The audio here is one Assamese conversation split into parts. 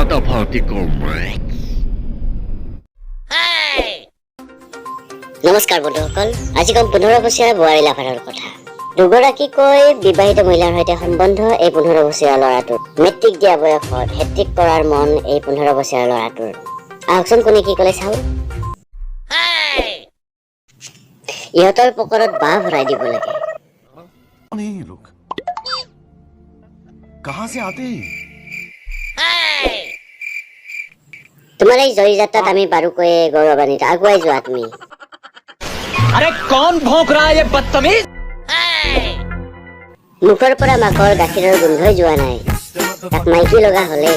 ফাটাফাটিকৰ মাইক। নমস্কাৰ বন্ধুসকল, আজি কম 15 বছৰীয়া বোৱাৰী লাভাৰৰ কথা। দুগৰাকীকৈ বিবাহিত মহিলাৰ সৈতে সম্বন্ধ এই 15 বছৰীয়া ল'ৰাটোৰ। মেট্ৰিক দিয়া বয়সত হেট্ৰিক কৰাৰ মন এই 15 বছৰীয়া ল'ৰাটোৰ। আহকচোন কোনে কি ক'লে চাওঁ। ইহঁতৰ পকৰত বাঁহ ভৰাই দিব লাগে। তোমাৰ এই জয়ী যাত্ৰাত আমি বাৰুকৈয়ে গৌৰৱান্বিত। আগুৱাই যোৱা তুমি। अरे कौन भौंक रहा है ये बदतमीज? মুখৰ পৰা মাকৰ গাখীৰৰ গোন্ধই যোৱা নাই। তাক মাইকী লগা হ'লে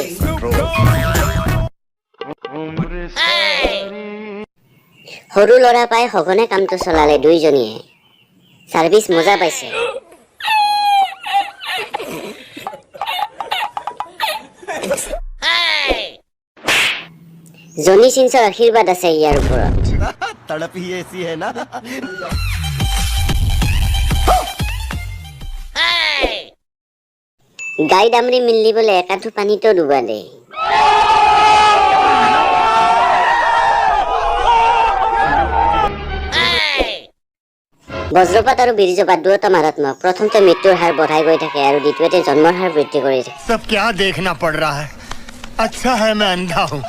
সৰু ল'ৰা পাই সঘনে কামটো চলালে দুইজনীয়ে। চাৰ্ভিচ মজা পাইছে। জনি চিন্সৰ আশীৰ্বাদ আছে ইয়াৰ ওপৰত। तड़प ही ऐसी है ना। গাই ডামৰি মিলিবলৈ একাঠু পানীতো ডুবালে। বজ্ৰপাত আৰু বীৰ্যপাত দুয়োটা মাৰাত্মক। প্ৰথমতে মৃত্যুৰ হাৰ বঢ়াই গৈ থাকে আৰু দ্বিতীয়তে জন্মৰ হাৰ বৃদ্ধি কৰি থাকে। सब क्या देखना पड़ रहा है? अच्छा है मैं अंधा हूँ।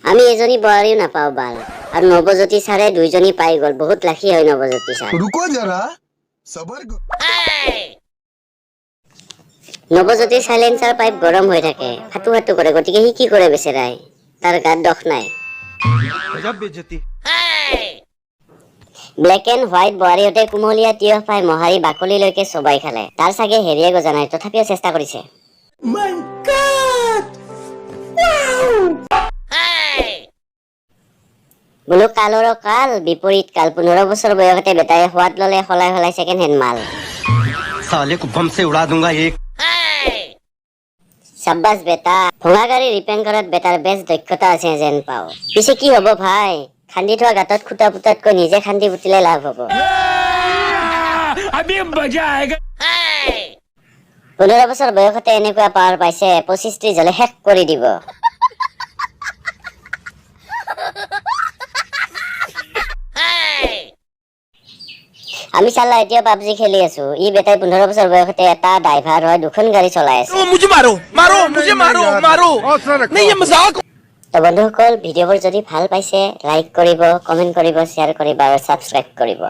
আমি এজনী বোৱাৰীও নাপাওঁ বাল। আৰু নৱজ্যোতি ছাৰে দুইজনী পাই গ'ল। বহুত লাখি হয় নৱজ্যোতি ছাৰ। रुको जरा सबर নৱজ্যোতিৰ চাইলেঞ্চাৰ পাইপ গৰম হৈ থাকে, ফাটু ফাটু কৰে। গতিকে সি কি কৰে বেচেৰাই? তাৰ গাত দোষ নাই। ব্লেক এণ্ড হোৱাইট বোৱাৰীহঁতে কুমলীয়া তিয়হ পাই মোহাৰি বাকলিলৈকে চবাই খালে। তাৰ চাগে হেৰিয়ে গজা নাই, তথাপিও চেষ্টা কৰিছে। বোলো কালৰো কাল বিপৰীত কাল। 15 বছৰ বয়সতে বেটাই সোৱাদ ললে সলাই সলাই ছেকেণ্ড হেণ্ড মাল। साले को बम से उड़ा दूंगा एक। চাব্বাছ বেটা। ভঙা গাড়ী ৰিপেয়াৰ কৰাত বেটাৰ বেছ দক্ষতা আছে যেন পাওঁ। পিছে কি হ'ব ভাই? খান্দি থোৱা গাঁতত খুটা পুটাতকৈ নিজে খান্দি পুতিলে লাভ হ'ব। 15 বছৰ বয়সতে এনেকুৱা পাৱাৰ পাইছে, 25-30 হ'লে শেষ কৰি দিব। আমি চালা এতিয়া পাবজি খেলি আছো। ই বেটাই 15 বছৰ বয়সতে এটা ড্ৰাইভাৰ হয়, দুখন গাড়ী চলাই আছে। मुझे मारो मारो मुझे मारो मारो नहीं ये मजाक। তো বন্ধুসকল, ভিডিঅ'বোৰ যদি ভাল পাইছে লাইক কৰিব, কমেণ্ট কৰিব, শ্বেয়াৰ কৰিব আৰু ছাবস্ক্ৰাইব কৰিব।